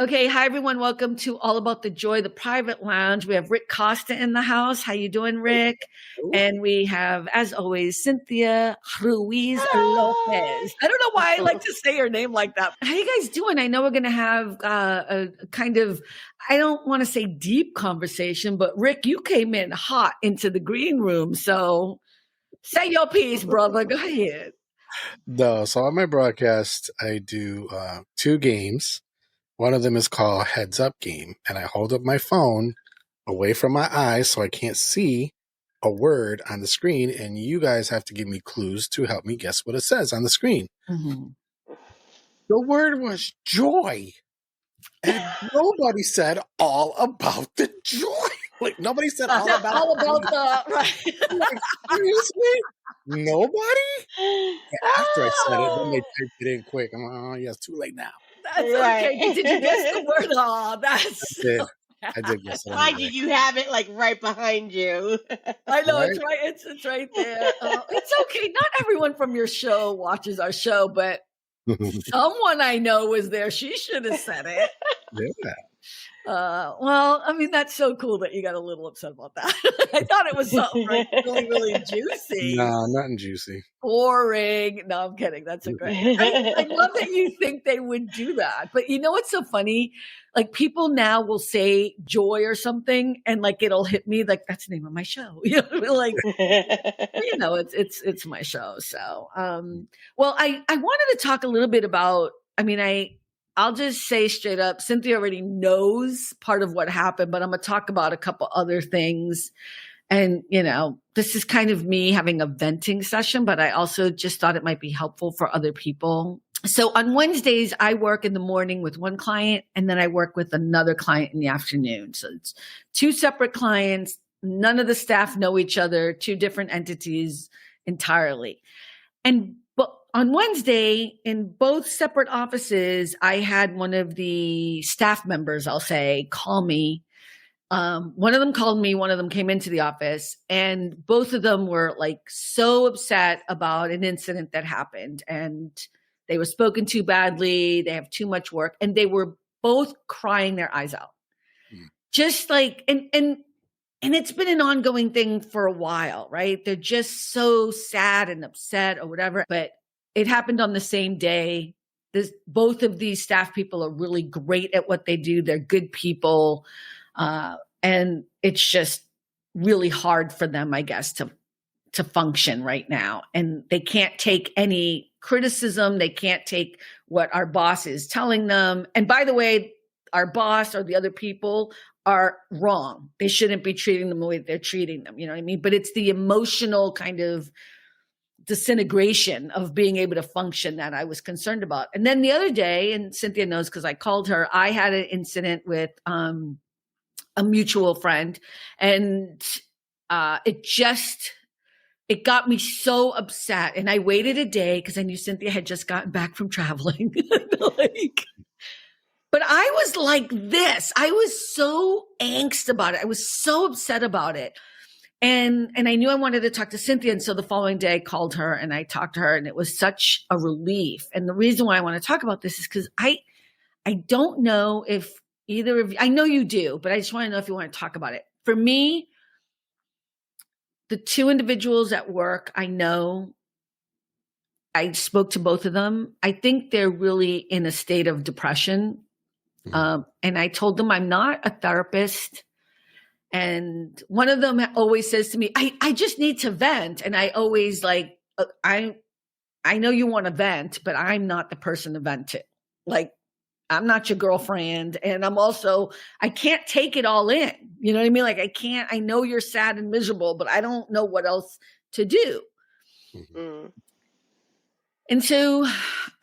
Okay, hi everyone. Welcome to All About the Joy, the private lounge. We have Rick Costa in the house. How you doing, Rick? And we have, as always, Cynthia, Ruiz, Lopez. I don't know why I like to say her name like that. How you guys doing? I know we're going to have a kind of, I don't want to say deep conversation, but Rick, you came in hot into the green room. So say your piece, brother. Go ahead. No, so on my broadcast, I do 2 games. One of them is called Heads Up Game, and I hold up my phone away from my eyes so I can't see a word on the screen, and you guys have to give me clues to help me guess what it says on the screen. Mm-hmm. The word was joy, and nobody said all about the joy. Like, nobody said all about the right. Like, seriously? Nobody? And after I said it, then they typed it in quick. I'm like, oh, yeah, it's too late now. That's okay. Did you guess the word? Oh, that's so I did guess it. Why did you have it like right behind you? I know, it's right. It's right there. It's okay. Not everyone from your show watches our show, but someone I know was there. She should have said it. Yeah. Well, I mean, that's so cool that you got a little upset about that. I thought it was something like really, really juicy. No, nothing juicy. Boring. No, I'm kidding. That's a great. I love that you think they would do that. But you know what's so funny? Like, people now will say joy or something, and like it'll hit me like that's the name of my show. You know, like you know, it's my show. So, well, I wanted to talk a little bit about. I mean, I'll just say straight up, Cynthia already knows part of what happened, but I'm going to talk about a couple other things. And, you know, this is kind of me having a venting session, but I also just thought it might be helpful for other people. So on Wednesdays, I work in the morning with one client, and then I work with another client in the afternoon. So it's 2 separate clients. None of the staff know each other, 2 different entities entirely. And on Wednesday, in both separate offices, I had one of the staff members, I'll say, call me. One of them called me, one of them came into the office, and both of them were like so upset about an incident that happened, and they were spoken to badly. They have too much work, and they were both crying their eyes out. Just like, and it's been an ongoing thing for a while, right? They're just so sad and upset or whatever, but it happened on the same day. Both of these staff people are really great at what they do. They're good people. And it's just really hard for them, I guess, to function right now. And they can't take any criticism. They can't take what our boss is telling them. And by the way, our boss or the other people are wrong. They shouldn't be treating them the way they're treating them. You know what I mean? But it's the emotional kind of disintegration of being able to function that I was concerned about. And then the other day, and Cynthia knows because I called her, I had an incident with a mutual friend, and it got me so upset. And I waited a day because I knew Cynthia had just gotten back from traveling. But I was like this. I was so angst about it. I was so upset about it. And I knew I wanted to talk to Cynthia. And so the following day I called her and I talked to her, and it was such a relief. And the reason why I want to talk about this is because I don't know if either of you, I know you do, but I just want to know if you want to talk about it. For me, the 2 individuals at work, I know I spoke to both of them. I think they're really in a state of depression. And I told them I'm not a therapist. And one of them always says to me, I just need to vent. And I always like, I know you want to vent, but I'm not the person to vent it. Like, I'm not your girlfriend. And I can't take it all in. You know what I mean? Like, I know you're sad and miserable, but I don't know what else to do. Mm-hmm. And so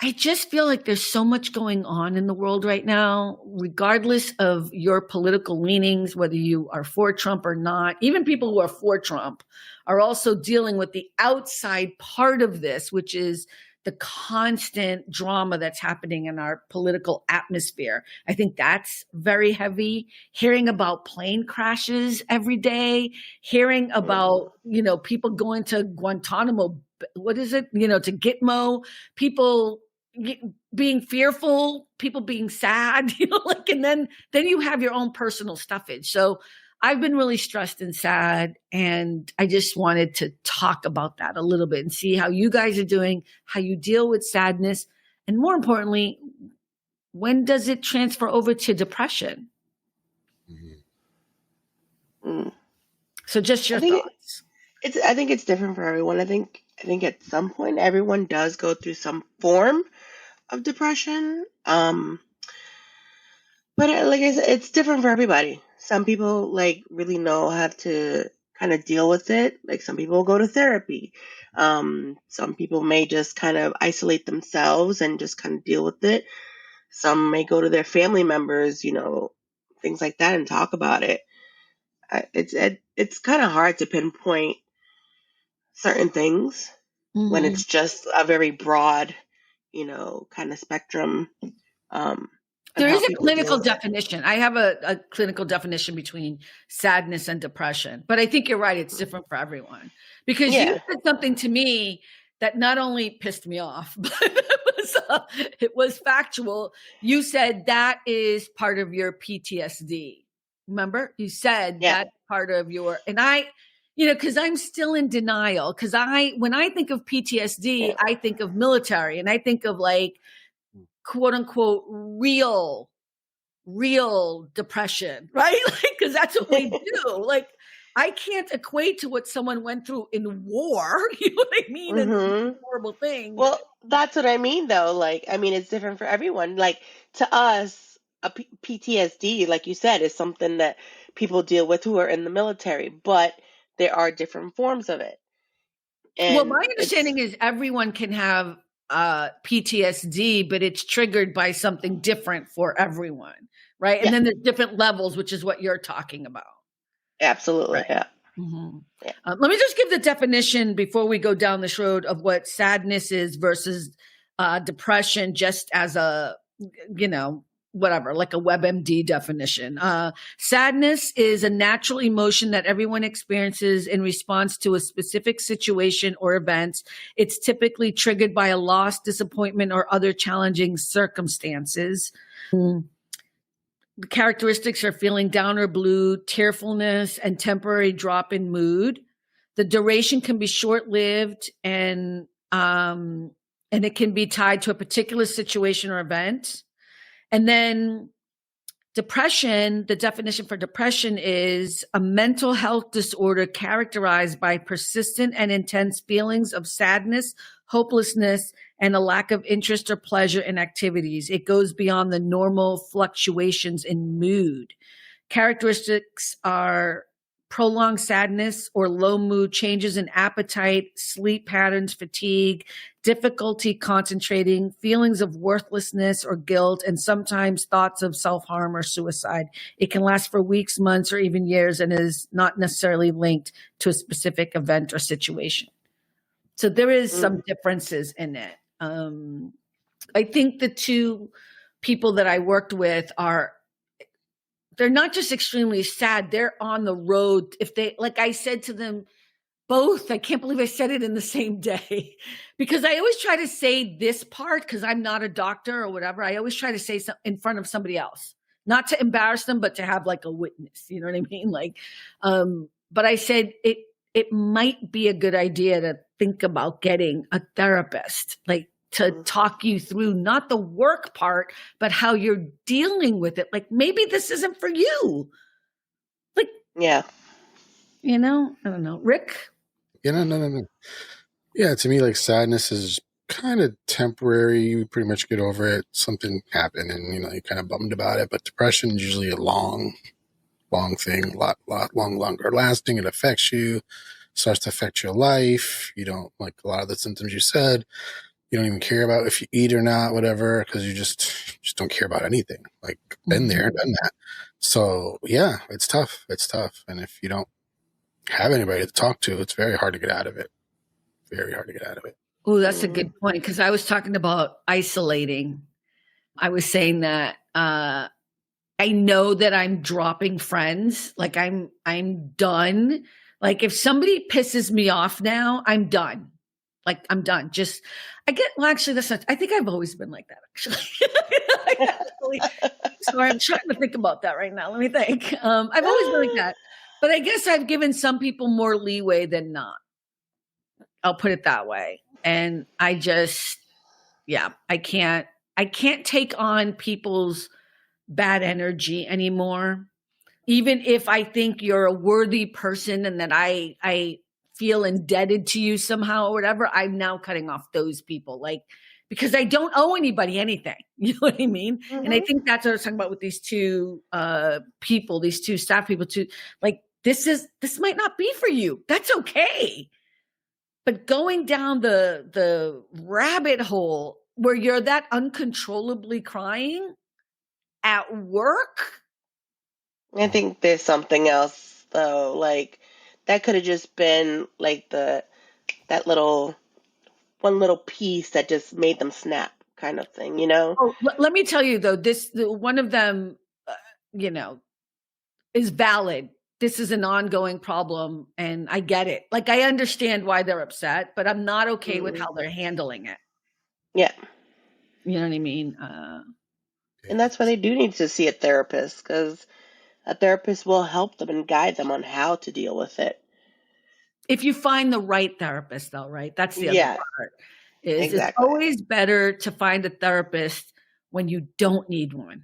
I just feel like there's so much going on in the world right now, regardless of your political leanings, whether you are for Trump or not. Even people who are for Trump are also dealing with the outside part of this, which is the constant drama that's happening in our political atmosphere. I think that's very heavy. Hearing about plane crashes every day, hearing about, people going to Guantanamo, what is it? To Gitmo, people being fearful, people being sad, like, and then you have your own personal stuffage. So I've been really stressed and sad, and I just wanted to talk about that a little bit and see how you guys are doing, how you deal with sadness, and more importantly, when does it transfer over to depression? Mm. So just your thoughts. I think it's different for everyone. I think at some point everyone does go through some form of depression. But like I said, it's different for everybody. Some people like really know how to kind of deal with it. Like some people go to therapy. Some people may just kind of isolate themselves and just kind of deal with it. Some may go to their family members, things like that, and talk about it. It's kind of hard to pinpoint certain things when it's just a very broad, kind of spectrum. There is a clinical definition. I have a clinical definition between sadness and depression, but I think you're right. It's different for everyone, because you said something to me that not only pissed me off, but it was factual. You said that is part of your PTSD. Remember, you said that part of your, and I, because I'm still in denial. Because when I think of PTSD, I think of military, and I think of like, quote unquote, real depression, right? Because that's what we do. Like, I can't equate to what someone went through in war. You know what I mean? And it's a horrible thing. Well, that's what I mean, though. Like, I mean, it's different for everyone. Like, to us, a PTSD, like you said, is something that people deal with who are in the military, but there are different forms of it. And well, my understanding is everyone can have PTSD, but it's triggered by something different for everyone, right? And then there's different levels, which is what you're talking about. Absolutely, right? Let me just give the definition before we go down this road of what sadness is versus depression, just as a, whatever, like a WebMD definition. Sadness is a natural emotion that everyone experiences in response to a specific situation or event. It's typically triggered by a loss, disappointment, or other challenging circumstances. The characteristics are feeling down or blue, tearfulness, and temporary drop in mood. The duration can be short-lived, and it can be tied to a particular situation or event. And then depression, the definition for depression is a mental health disorder characterized by persistent and intense feelings of sadness, hopelessness, and a lack of interest or pleasure in activities. It goes beyond the normal fluctuations in mood. Characteristics are prolonged sadness or low mood, changes in appetite, sleep patterns, fatigue, difficulty concentrating, feelings of worthlessness or guilt, and sometimes thoughts of self-harm or suicide. It can last for weeks, months, or even years, and is not necessarily linked to a specific event or situation. So there is some differences in it. I think the two people that I worked with they're not just extremely sad, they're on the road. If they, like I said to them both, I can't believe I said it in the same day, because I always try to say this part, because I'm not a doctor or whatever. I always try to say something in front of somebody else, not to embarrass them, but to have like a witness, you know what I mean? Like, but I said, it might be a good idea to think about getting a therapist, like, to talk you through not the work part, but how you're dealing with it. Like, maybe this isn't for you. Like, I don't know. Rick? No. Yeah, to me, like, sadness is kind of temporary. You pretty much get over it. Something happened and, you're kind of bummed about it. But depression is usually a long thing, longer lasting. It affects you, starts to affect your life. You don't, like a lot of the symptoms you said, you don't even care about if you eat or not, whatever, because you just don't care about anything. Like, been there, done that. So, yeah, it's tough. And if you don't have anybody to talk to, it's very hard to get out of it. Oh, that's a good point, because I was talking about isolating. I was saying that I know that I'm dropping friends. Like, I'm done. Like, if somebody pisses me off now, I'm done. Like, I'm done. Actually, that's not, I think I've always been like that, actually. Sorry, I'm trying to think about that right now. Let me think. I've always been like that. But I guess I've given some people more leeway than not. I'll put it that way. And I can't take on people's bad energy anymore. Even if I think you're a worthy person and that I feel indebted to you somehow or whatever, I'm now cutting off those people. Like, because I don't owe anybody anything. You know what I mean? Mm-hmm. And I think that's what I was talking about with these two people, these two staff people too. Like, this might not be for you. That's okay. But going down the rabbit hole where you're that uncontrollably crying at work. I think there's something else though. Like, that could have just been like that one little piece that just made them snap, kind of thing, you know? Oh, let me tell you though, one of them, is valid. This is an ongoing problem, and I get it. Like, I understand why they're upset, but I'm not okay with how they're handling it. Yeah. You know what I mean? And that's why they do need to see a therapist, because a therapist will help them and guide them on how to deal with it. If you find the right therapist, though, right? That's the other part. Exactly. It's always better to find a therapist when you don't need one,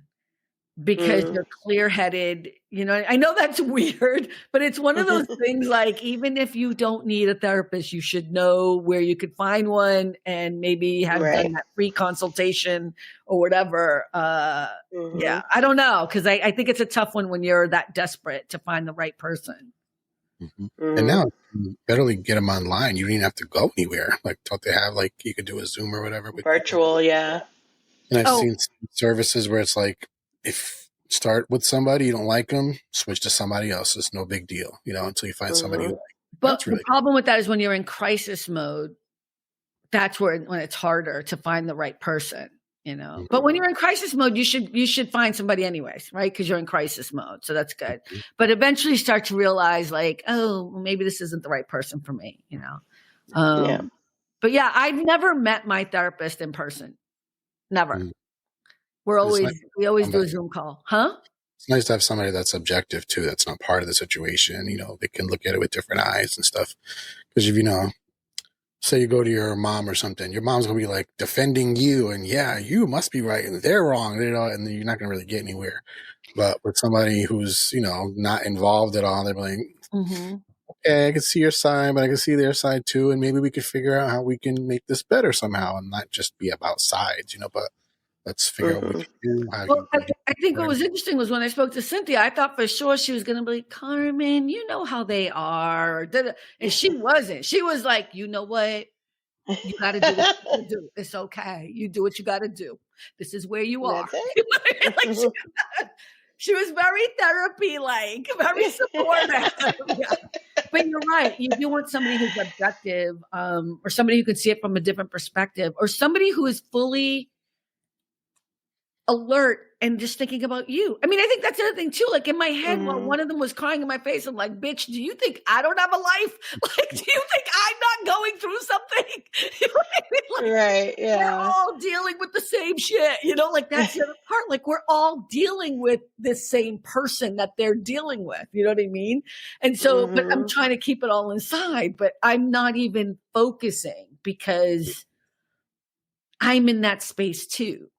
because you're clear-headed. You know, I know that's weird, but it's one of those things, like, even if you don't need a therapist, you should know where you could find one and maybe have done that free consultation or whatever. Yeah, I don't know, because I think it's a tough one when you're that desperate to find the right person. And now you barely get them online. You don't even have to go anywhere. Like, don't they have, like, you could do a Zoom or whatever with virtual? Yeah. And I've seen some services where it's like, if start with somebody, you don't like them, switch to somebody else. It's no big deal, until you find somebody you like. But the problem with that is when you're in crisis mode, that's when it's harder to find the right person, But when you're in crisis mode, you should find somebody anyways, right? Because you're in crisis mode. So that's good. But eventually you start to realize, like, oh, maybe this isn't the right person for me, But yeah, I've never met my therapist in person. Never. We always do a Zoom call. Huh? It's nice to have somebody that's objective too. That's not part of the situation. They can look at it with different eyes and stuff. Because if say you go to your mom or something, your mom's going to be like defending you and you must be right and they're wrong, and you're not going to really get anywhere. But with somebody who's, not involved at all, they're like, okay, I can see your side, but I can see their side too. And maybe we could figure out how we can make this better somehow and not just be about sides, but let's figure out what we can do. I think what was interesting was when I spoke to Cynthia, I thought for sure she was going to be like, Carmen, you know how they are. And she wasn't. She was like, you know what? You got to do what you got to do. It's okay. You do what you got to do. This is where you are. She was very therapy-like, very supportive. But you're right. You do want somebody who's objective, or somebody who can see it from a different perspective, or somebody who is fully alert and just thinking about you. I mean, I think that's the other thing too. Like, in my head, while one of them was crying in my face, I'm like, bitch, do you think I don't have a life? Like, do you think I'm not going through something? You know what I mean? Like, right. Yeah. We're all dealing with the same shit. Like, that's the other part. Like, we're all dealing with this same person that they're dealing with. You know what I mean? And so, but I'm trying to keep it all inside, but I'm not even focusing because I'm in that space too.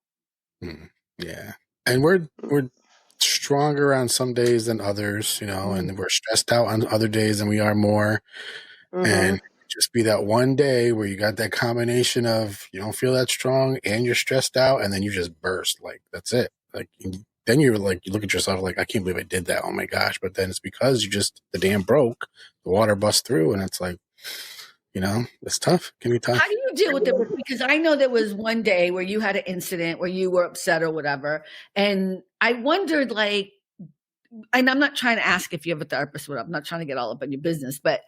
Yeah. And we're stronger on some days than others, and we're stressed out on other days than we are more. And just be that one day where you got that combination of you don't feel that strong and you're stressed out, and then you just burst. Like, that's it. Like, then you're like, you look at yourself like, I can't believe I did that. Oh my gosh. But then it's because the dam broke, the water bust through, and it's like, it's tough. It can be tough. How do you deal with it? Because I know there was one day where you had an incident where you were upset or whatever. And I wondered, like, and I'm not trying to ask if you have a therapist or whatever. I'm not trying to get all up in your business, but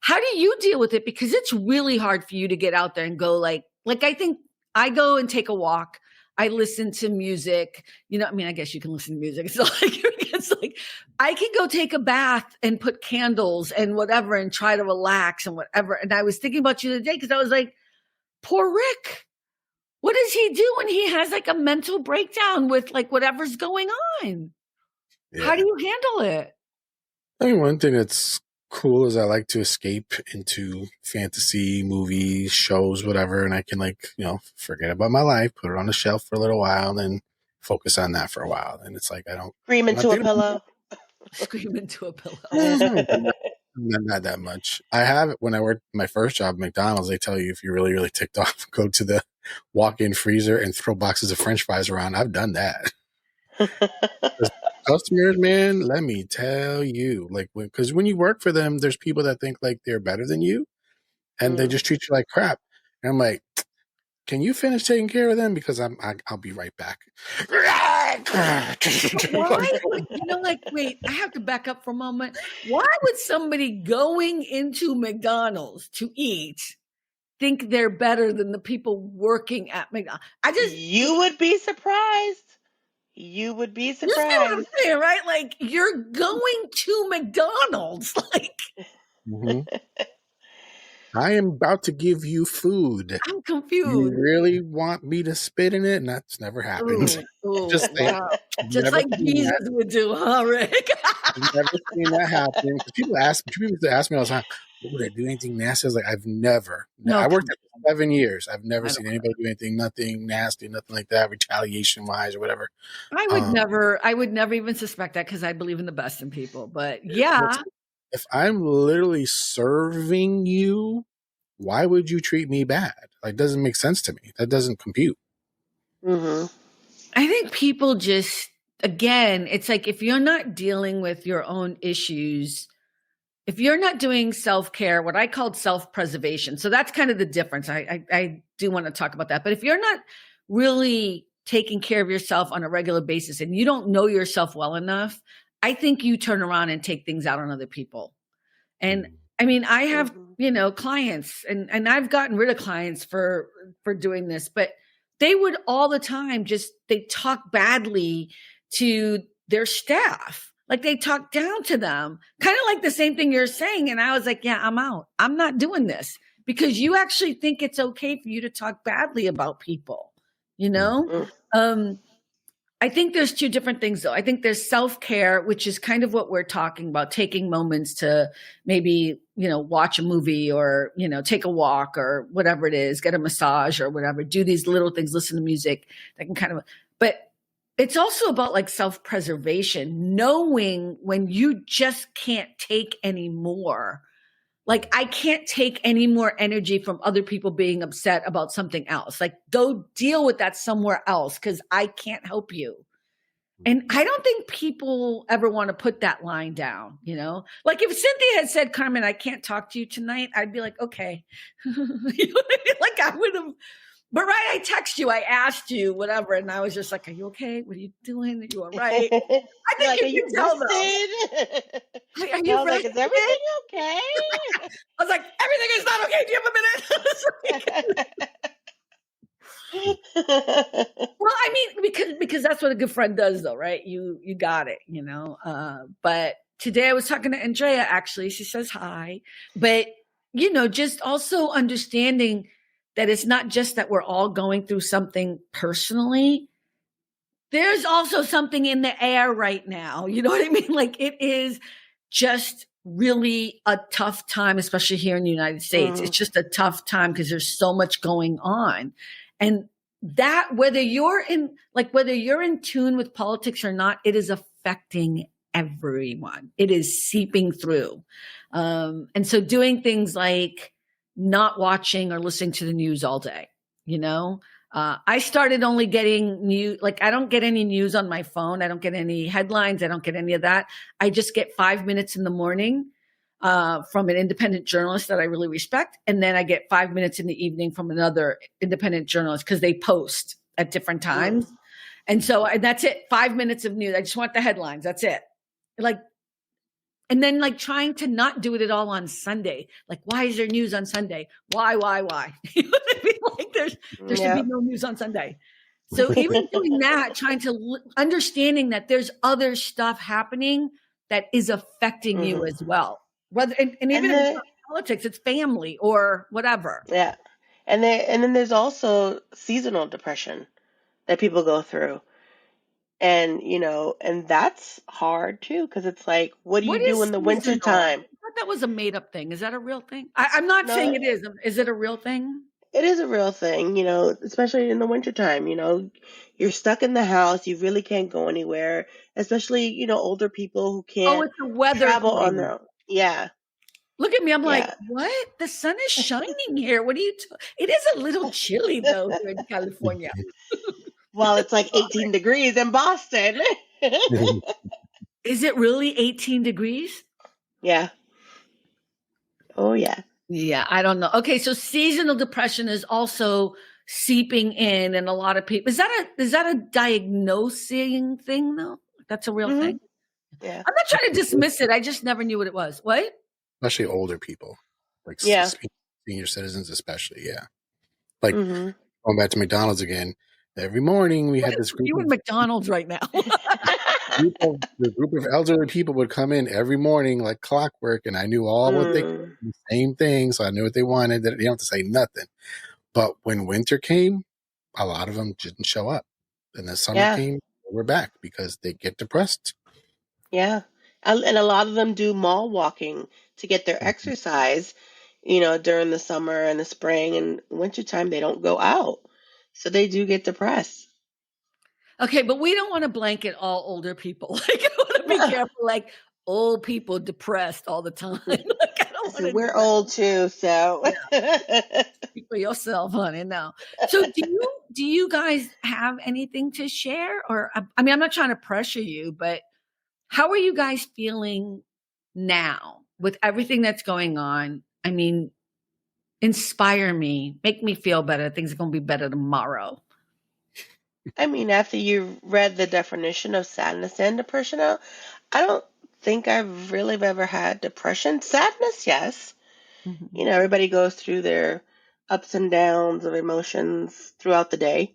how do you deal with it? Because it's really hard for you to get out there and go like I think I go and take a walk. I listen to music. I mean, I guess you can listen to music. It's not like you're was like, I can go take a bath and put candles and whatever and try to relax and whatever. And I was thinking about you the other day because I was like, poor Rick. What does he do when he has like a mental breakdown with like whatever's going on? Yeah. How do you handle it? I mean, one thing that's cool is I like to escape into fantasy movies, shows, whatever, and I can like, forget about my life, put it on the shelf for a little while, and then focus on that for a while. And it's like scream into a pillow. Scream into a pillow. Not that much. I have, when I worked my first job at McDonald's, they tell you if you're really, really ticked off, go to the walk-in freezer and throw boxes of French fries around. I've done that. Customers, man, let me tell you, like, because when you work for them, there's people that think like they're better than you, and they just treat you like crap. And I'm like, can you finish taking care of them? Because I'll be right back. Why? Wait, I have to back up for a moment. Why would somebody going into McDonald's to eat think they're better than the people working at McDonald's? You would be surprised. You would be surprised. You see what I'm saying, right? Like, you're going to McDonald's. Like, I am about to give you food. I'm confused. You really want me to spit in it? And that's never happened. Just like Jesus would do, huh, Rick? I've never seen that happen. People ask me all the time, would I do anything nasty? I was like, I've never. No, I worked there for 7 years. I've never seen anybody do anything, nothing nasty, nothing like that, retaliation wise or whatever. I would never even suspect that because I believe in the best in people. But yeah. If I'm literally serving you, why would you treat me bad? Like, it doesn't make sense to me. That doesn't compute. I think people just, again, it's like if you're not dealing with your own issues, if you're not doing self-care, what I called self-preservation. So that's kind of the difference. I do want to talk about that. But if you're not really taking care of yourself on a regular basis and you don't know yourself well enough, I think you turn around and take things out on other people. And I mean, I have, clients and I've gotten rid of clients for doing this, but they would all the time they talk badly to their staff. Like they talk down to them, kind of like the same thing you're saying. And I was like, yeah, I'm out. I'm not doing this because you actually think it's okay for you to talk badly about people, I think there's two different things though. I think there's self-care, which is kind of what we're talking about, taking moments to maybe, watch a movie or, take a walk or whatever it is, get a massage or whatever, do these little things, listen to music that can but it's also about like self-preservation, knowing when you just can't take any more. Like I can't take any more energy from other people being upset about something else. Like go deal with that somewhere else because I can't help you. And I don't think people ever want to put that line down, Like if Cynthia had said, Carmen, I can't talk to you tonight, I'd be like, okay. You know what I mean? Like I would have. But right, I text you, I asked you, whatever, and I was just like, are you okay? What are you doing? Are you all right? I think you can tell them. Are you like, is everything okay? I was like, everything is not okay. Do you have a minute? Well, I mean, because that's what a good friend does, though, right? You got it, But today I was talking to Andrea, actually. She says hi. But, just also understanding that it's not just that we're all going through something personally. There's also something in the air right now. You know what I mean? Like it is just really a tough time, especially here in the United States. It's just a tough time because there's so much going on. And that whether you're in tune with politics or not, it is affecting everyone. It is seeping through. And so doing things like not watching or listening to the news all day, I started only getting news. Like I don't get any news on my phone. I don't get any headlines. I don't get any of that. I just get 5 minutes in the morning from an independent journalist that I really respect. And then I get 5 minutes in the evening from another independent journalist because they post at different times. And that's it. 5 minutes of news. I just want the headlines. That's it. And then trying to not do it all on Sunday. Like, why is there news on Sunday? Why? You know what I mean? Like there should be no news on Sunday. So even doing that, trying to understanding that there's other stuff happening that is affecting you as well. Whether and even if it's not politics, it's family or whatever. Yeah. And then there's also seasonal depression that people go through. And, and that's hard too, because it's like, what do What you do is in the winter seasonal? time? I thought that was a made up thing. Is that a real thing? I'm not No, saying it is. Is it a real thing? it is a real thing, especially in the wintertime, you're stuck in the house, you really can't go anywhere, especially, older people who Oh, can't it's a weather travel on thing. their own. Yeah. Look at me. I'm like, Yeah. what? The sun is shining here. What are you? It is a little chilly though here in California. Well, it's like 18 degrees in Boston. Is it really 18 degrees? Yeah. Oh, yeah. Yeah, I don't know. Okay, so seasonal depression is also seeping in, and a lot of people. Is that a diagnosing thing though? That's a real thing. Yeah. I'm not trying to dismiss it. I just never knew what it was. What? Especially older people, like senior citizens, especially. Yeah, like going back to McDonald's again. Every morning we had this group. You in McDonald's right now? The group of elderly people would come in every morning like clockwork, and I knew all what they the same thing, so I knew what they wanted. They didn't have to say nothing. But when winter came, a lot of them didn't show up, and the summer came, we're back because they get depressed. Yeah, and a lot of them do mall walking to get their exercise. During the summer and the spring and wintertime, they don't go out, so they do get depressed. Okay, but we don't want to blanket all older people. Like, I want to be careful. Like, old people depressed all the time. Like, I don't want to. We're old too, so speak for yourself, honey. No. So, do you guys have anything to share? Or I mean, I'm not trying to pressure you, but how are you guys feeling now with everything that's going on? I mean, inspire me, make me feel better. Things are going to be better tomorrow. I mean, after you read the definition of sadness and depression out, I don't think I've really ever had depression. Sadness, yes. Everybody goes through their ups and downs of emotions throughout the day.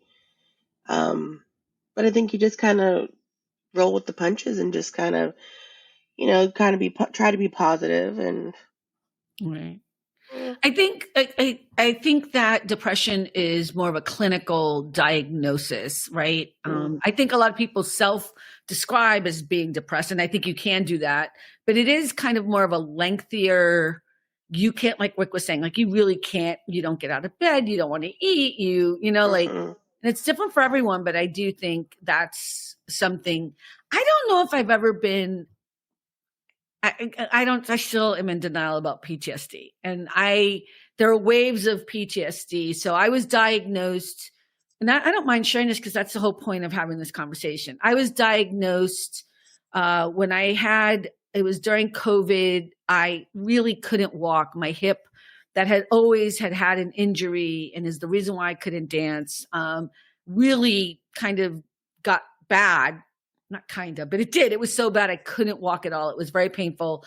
But I think you just kind of roll with the punches and just kind of, try to be positive and. Right. I think that depression is more of a clinical diagnosis, right? I think a lot of people self-describe as being depressed, and I think you can do that, but it is kind of more of a lengthier. You can't, like Rick was saying, like you really can't. You don't get out of bed. You don't want to eat. Like, and it's different for everyone. But I do think that's something. I don't know if I've ever been. I still am in denial about PTSD, and there are waves of PTSD. So I was diagnosed, and I don't mind sharing this because that's the whole point of having this conversation. I was diagnosed when it was during COVID. I really couldn't walk. My hip that had always had an injury and is the reason why I couldn't dance, really kind of got bad. Not kind of, but it did. It was so bad I couldn't walk at all. It was very painful.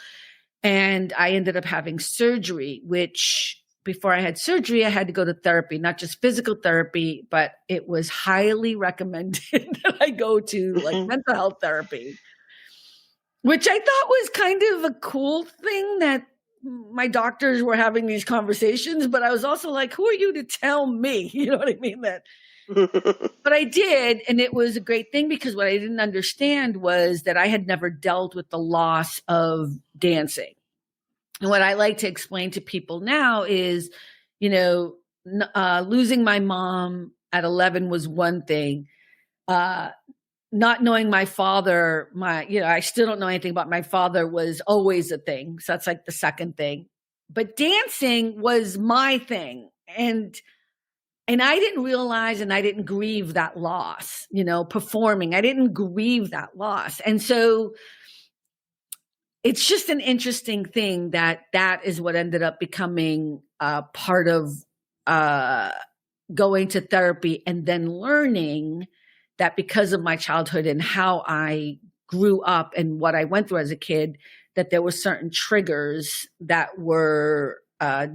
And I ended up having surgery, which before I had surgery, I had to go to therapy, not just physical therapy, but it was highly recommended that I go to like mental health therapy, which I thought was kind of a cool thing that my doctors were having these conversations, but I was also like, who are you to tell me? You know what I mean? But I did, and it was a great thing because what I didn't understand was that I had never dealt with the loss of dancing. And what I like to explain to people now is, losing my mom at 11 was one thing. Not knowing my father, I still don't know anything about my father was always a thing. So that's like the second thing. But dancing was my thing. And I didn't realize and I didn't grieve that loss, performing. I didn't grieve that loss. And so it's just an interesting thing that is what ended up becoming part of going to therapy and then learning that because of my childhood and how I grew up and what I went through as a kid, that there were certain triggers that were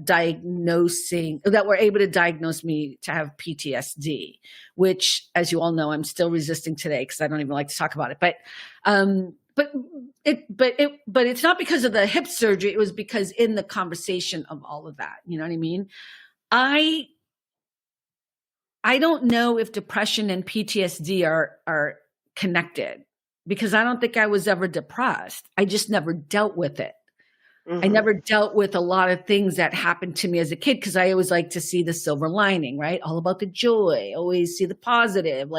diagnosing, that were able to diagnose me to have PTSD, which, as you all know, I'm still resisting today because I don't even like to talk about it. But it's not because of the hip surgery. It was because in the conversation of all of that, you know what I mean? I don't know if depression and PTSD are connected, because I don't think I was ever depressed. I just never dealt with it. Mm-hmm. I never dealt with a lot of things that happened to me as a kid, because I always like to see the silver lining, right? All about the joy, always see the positive.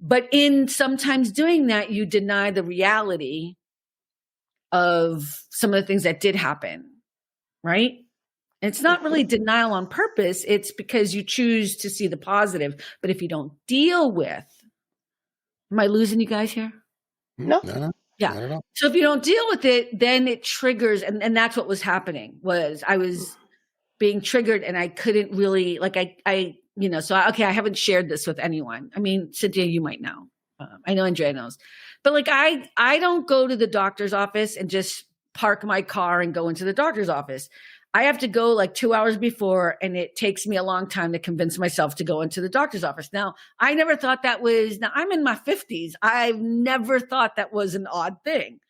But in sometimes doing that, you deny the reality of some of the things that did happen, right? And it's not really denial on purpose. It's because you choose to see the positive. But if you don't deal with, am I losing you guys here? No. Yeah. So if you don't deal with it, then it triggers. And that's what was happening, was I was being triggered and I couldn't really, I haven't shared this with anyone. I mean, Cynthia, you might know. I know Andrea knows. But I don't go to the doctor's office and just park my car and go into the doctor's office. I have to go 2 hours before, and it takes me a long time to convince myself to go into the doctor's office. Now, I never thought that was, now I'm in my 50s. I've never thought that was an odd thing.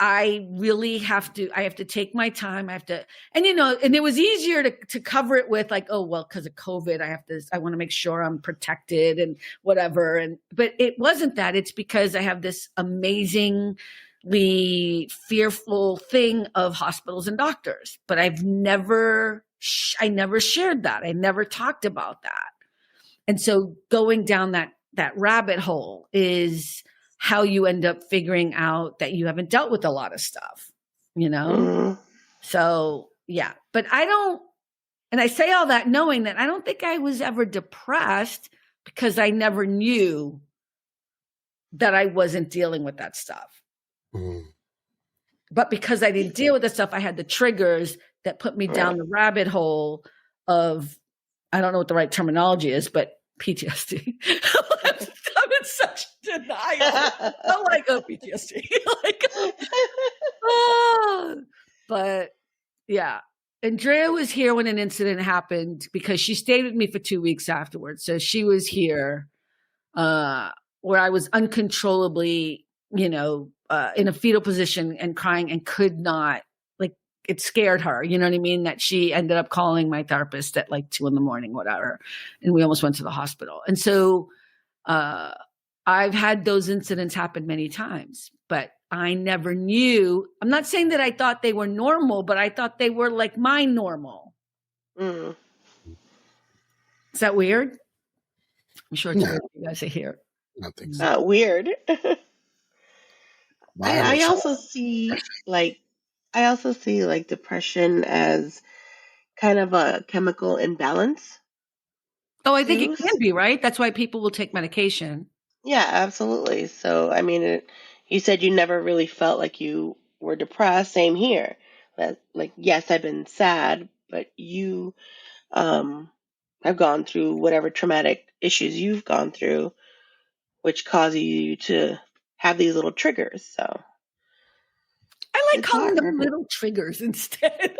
I really have to take my time. And it was easier to cover it with because of COVID, I want to make sure I'm protected and whatever. But it wasn't that. It's because I have this amazingly fearful thing of hospitals and doctors, but I never shared that. I never talked about that. And so going down that rabbit hole is how you end up figuring out that you haven't dealt with a lot of stuff, Mm-hmm. So yeah, but and I say all that knowing that I don't think I was ever depressed, because I never knew that I wasn't dealing with that stuff. Mm. But because I didn't deal with the stuff, I had the triggers that put me down the rabbit hole of, I don't know what the right terminology is, but PTSD. I'm in such denial. I'm PTSD. But yeah. Andrea was here when an incident happened, because she stayed with me for 2 weeks afterwards. So she was here where I was uncontrollably, in a fetal position and crying and could not, it scared her, you know what I mean? That she ended up calling my therapist at 2 a.m, whatever. And we almost went to the hospital. And so I've had those incidents happen many times, but I never knew. I'm not saying that I thought they were normal, but I thought they were my normal. Mm. Is that weird? I'm sure it's weird. You guys are here. I don't think so. Weird. I also see depression as kind of a chemical imbalance. Oh, I think it can be, right? That's why people will take medication. Yeah, absolutely. So, I mean, you said you never really felt like you were depressed. Same here. Yes, I've been sad, but you have gone through whatever traumatic issues you've gone through, which cause you to have these little triggers. So I like calling them little triggers instead.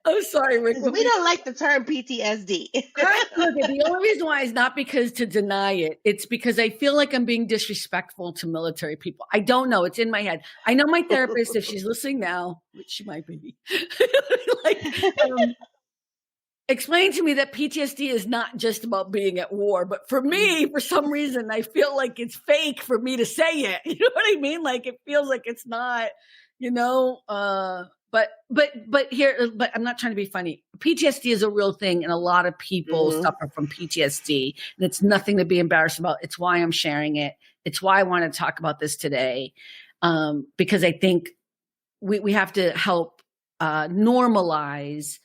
I'm sorry, Rick. We don't like the term PTSD. The only reason why is not because to deny it. It's because I feel like I'm being disrespectful to military people. I don't know. It's in my head. I know my therapist, if she's listening now, which she might be, explain to me that PTSD is not just about being at war. But for me, for some reason, I feel like it's fake for me to say it. You know what I mean? It feels like it's not, But I'm not trying to be funny. PTSD is a real thing, and a lot of people suffer from PTSD, and it's nothing to be embarrassed about. It's why I'm sharing it. It's why I want to talk about this today, because I think we have to help normalize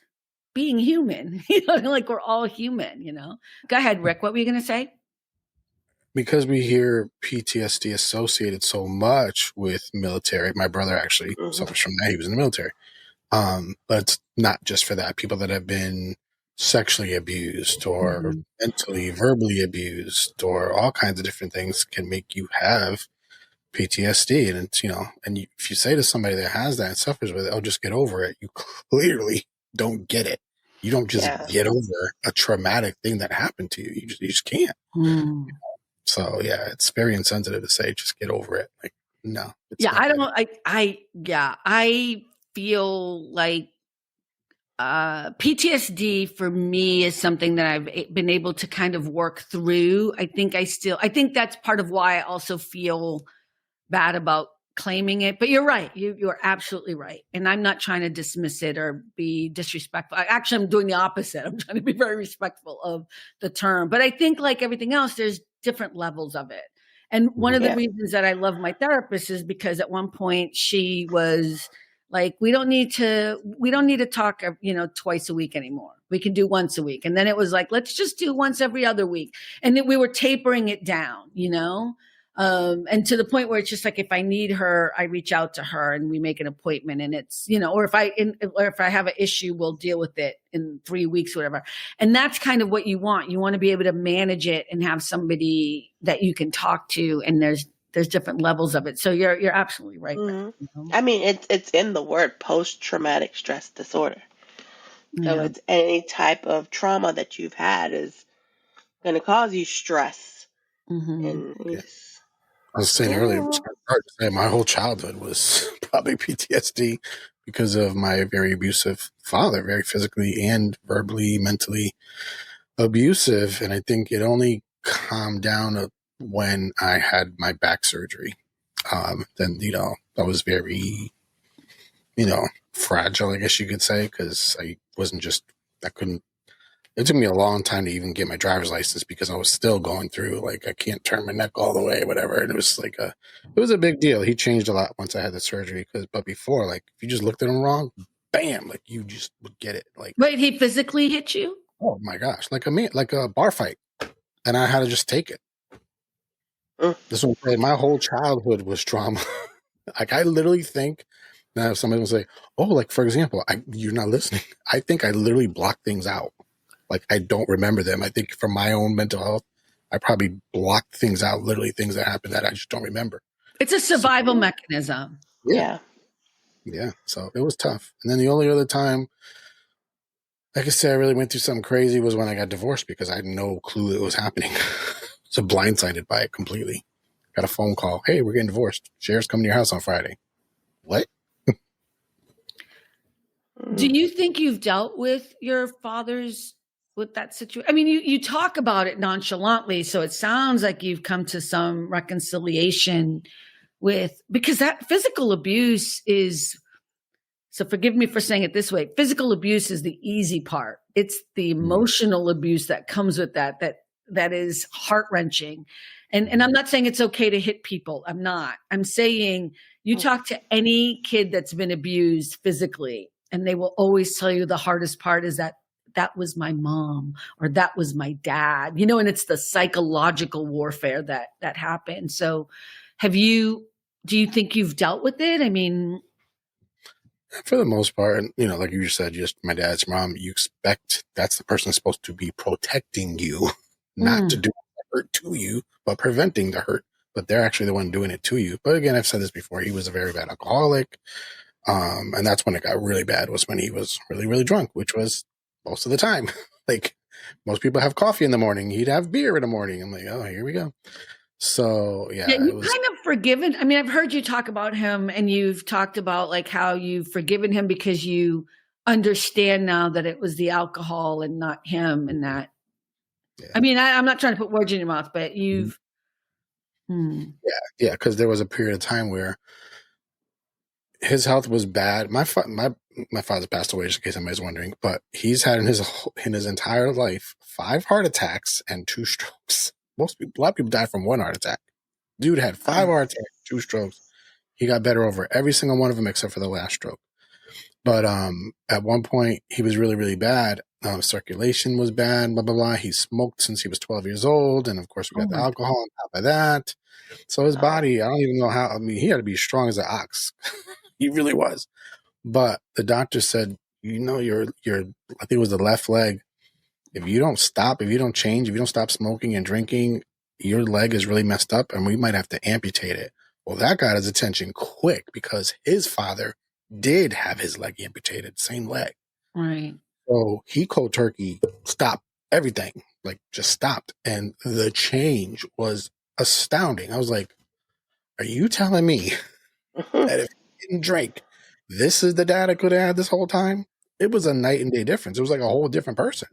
being human. We're all human. Go ahead, Rick. What were you going to say? Because we hear PTSD associated so much with military. My brother actually suffers from that. He was in the military. But it's not just for that. People that have been sexually abused or mentally, verbally abused, or all kinds of different things can make you have PTSD, and it's, and if you say to somebody that has that and suffers with it, "Oh, just get over it," you clearly don't get it. You don't just get over a traumatic thing that happened to you. You just can't. So yeah, it's very insensitive to say just get over it. Like, no. I feel like PTSD for me is something that I've been able to kind of work through. I think that's part of why I also feel bad about claiming it. But you're right. You're absolutely right. And I'm not trying to dismiss it or be disrespectful. I'm doing the opposite. I'm trying to be very respectful of the term. But I think like everything else, there's different levels of it. And one of the reasons that I love my therapist is because at one point she was like, we don't need to talk, twice a week anymore. We can do once a week. And then it was like, let's just do once every other week. And then we were tapering it down, and to the point where it's just like, if I need her, I reach out to her and we make an appointment, and it's, or if I have an issue, we'll deal with it in 3 weeks, whatever. And that's kind of what you want. You want to be able to manage it and have somebody that you can talk to. And there's different levels of it. So you're absolutely right. I mean, it's in the word post-traumatic stress disorder. So it's any type of trauma that you've had is going to cause you stress. And I was saying earlier, it's hard to say my whole childhood was probably PTSD because of my very abusive father, very physically and verbally, mentally abusive. And I think it only calmed down when I had my back surgery. Then, I was very, fragile, I guess you could say, because it took me a long time to even get my driver's license because I was still going through, like, I can't turn my neck all the way, whatever. And it was like it was a big deal. He changed a lot once I had the surgery, but before, like, if you just looked at him wrong, bam, like, you just would get it. Like, wait, he physically hit you? Oh my gosh, like a bar fight, and I had to just take it. This was my whole childhood was trauma. Like, I literally think now if somebody will say, "Oh, like, for example, you're not listening," I think I literally block things out. Like, I don't remember them. I think for my own mental health, I probably blocked things out, literally things that happened that I just don't remember. It's a survival mechanism. Yeah. So it was tough. And then the only other time, like I said, I really went through something crazy was when I got divorced because I had no clue it was happening. So blindsided by it completely. Got a phone call. "Hey, we're getting divorced. Sheriff's coming to your house on Friday." What? Do you think you've dealt with your father's with that situation? I mean, you talk about it nonchalantly, so it sounds like you've come to some reconciliation because that physical abuse is, so forgive me for saying it this way, physical abuse is the easy part. It's the emotional abuse that comes with that is heart-wrenching. And I'm not saying it's okay to hit people. I'm not. I'm saying you talk to any kid that's been abused physically, and they will always tell you the hardest part is that was my mom or that was my dad, and it's the psychological warfare that happened. So do you think you've dealt with it? I mean, for the most part, like you said, just my dad's mom, you expect that's the person that's supposed to be protecting you, not to do hurt to you, but preventing the hurt. But they're actually the one doing it to you. But again, I've said this before, he was a very bad alcoholic. And that's when it got really bad, was when he was really, really drunk, which was most of the time. Like, most people have coffee in the morning. He'd have beer in the morning. I'm like, oh, here we go. So, yeah. You've kind of forgiven. I mean, I've heard you talk about him, and you've talked about like how you've forgiven him because you understand now that it was the alcohol and not him, and that. Yeah. I mean, I'm not trying to put words in your mouth, but you've. Yeah, because there was a period of time where his health was bad. My father passed away, just in case anybody's wondering, but he's had in his entire life 5 heart attacks and 2 strokes. A lot of people died from 1 heart attack. Dude had 5 heart attacks, 2 strokes. He got better over every single one of them except for the last stroke. But at one point, he was really, really bad. Circulation was bad, blah, blah, blah. He smoked since he was 12 years old. And of course, we got the alcohol on top of that. So his body, I don't even know how, he had to be strong as an ox. He really was. But the doctor said, your I think it was the left leg. If you don't stop, if you don't change, if you don't stop smoking and drinking, your leg is really messed up and we might have to amputate it. Well, that got his attention quick because his father did have his leg amputated, same leg. Right. So he cold turkey stopped everything, like just stopped. And the change was astounding. I was like, are you telling me that if he didn't drink, this is the dad I could have had this whole time? It was a night and day difference. It was like a whole different person.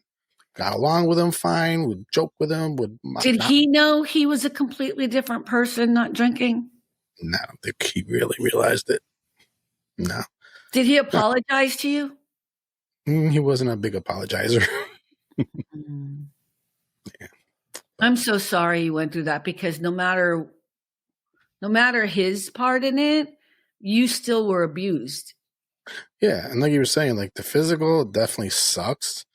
Got along with him fine, would joke with him. Did he know he was a completely different person not drinking? No, I don't think he really realized it. No. Did he apologize to you? He wasn't a big apologizer. Yeah. I'm so sorry you went through that, because no matter his part in it, you still were abused. Yeah, and like you were saying, like the physical definitely sucks,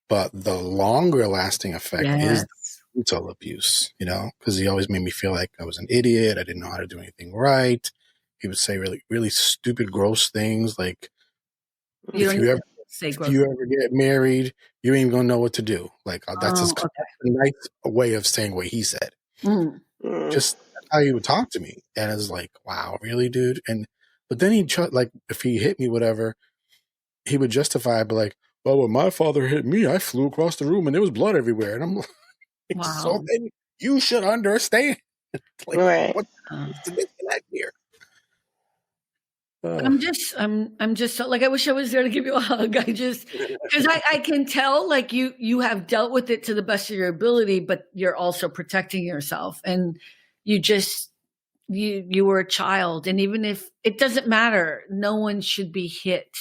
but the longer lasting effect is the mental abuse, you know, because he always made me feel like I was an idiot. I didn't know how to do anything right. He would say really, really stupid, gross things like, if you ever get married, you ain't gonna know what to do. Like that's a nice way of saying what he said. Just how he would talk to me, and it's like, wow, really, dude. But then like if he hit me, whatever, he would justify, but like, well, when my father hit me, I flew across the room and there was blood everywhere, and I'm like, wow. So then you should understand. Like, what's the disconnect here? I'm just so, like, I wish I was there to give you a hug. because I can tell, like, you have dealt with it to the best of your ability, but you're also protecting yourself, and you were a child, and even if it doesn't matter, no one should be hit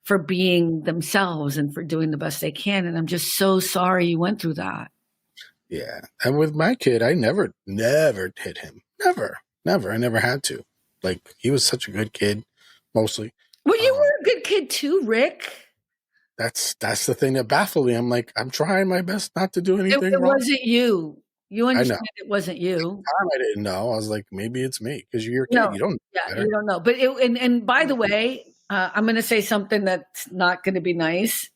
for being themselves and for doing the best they can. And I'm just so sorry you went through that. Yeah. And with my kid, I never hit him. Never. I never had to. Like, he was such a good kid, mostly. Well, you were a good kid too, Rick. That's the thing that baffled me. I'm like, I'm trying my best not to do anything wrong. It wasn't you. You understand it wasn't you. At the time, I didn't know. I was like, maybe it's me, because you're a kid. No, you don't know. Yeah, you don't know. But and by the way, I'm going to say something that's not going to be nice.